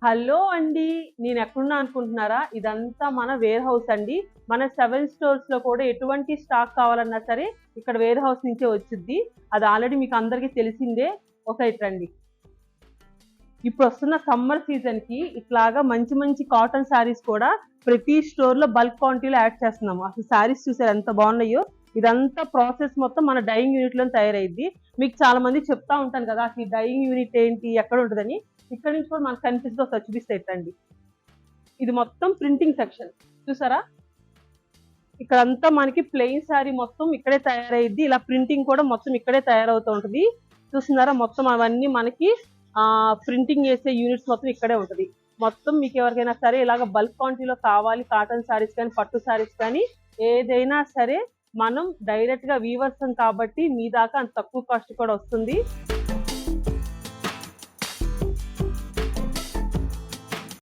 Hello అండి. నేను ఎక్కడున్నా అనుకుంటున్నారా? ఇదంతా మన వేర్ హౌస్ అండి. మన 7 స్టోర్స్‌లో కూడా ఎటువంటి స్టాక్ కావాలన్నా సరే ఇక్కడ వేర్ హౌస్ నుంచే వచ్చుద్ది. అది ఆల్రెడీ మీకు అందరికీ తెలిసిందే. ఇటు రండి. ఇప్పుడొస్తున్న సమ్మర్ సీజన్‌కి ఇట్లాగా మంచి మంచి కాటన్ శారీస్ కూడా ప్రతి స్టోర్‌లో బల్క్ క్వాంటిటీలో యాడ్ చేస్తున్నాము. అసలు శారీస్ చూసారా ఎంత బాగున్నాయో! ఇదంతా ప్రాసెస్ మొత్తం మన డైయింగ్ యూనిట్‌లోనే తయారైద్ది. మీకు చాలా మందికి చెప్తా ఉంటాను కదా! అసలు ఈ డైయింగ్ యూనిట్ ఏంటి? ఎక్కడ ఉంటదని. ఇక్కడ నుంచి కూడా మనకు కనిపిస్తది. ఒకసారి చూపిస్తా ఇటు రండి. ఇది మొత్తం ప్రింటింగ్ సెక్షన్. చూసారా? ఇక్కడంతా మనకి ప్లెయిన్ శారీ మొత్తం ఇక్కడే తయారయ్యిద్ది. ఇలా ప్రింటింగ్ కూడా మొత్తం ఇక్కడే తయారవుతూ ఉంటది. చూస్తున్నారా? మొత్తం అవన్నీ మనకి ప్రింటింగ్ చేసే యూనిట్స్ మొత్తం ఇక్కడే ఉంటది. మొత్తం మీకు ఎవరికైనా సరే ఇలాగ బల్క్ క్వాంటిటీలో కావాలి కాటన్ శారీస్ కానీ, పట్టు శారీస్ కానీ ఏదైనా సరే మనం డైరెక్ట్‌గా వీవర్సం కాబట్టి మీ దాకా అంత తక్కువ కాస్ట్ కూడా వస్తుంది.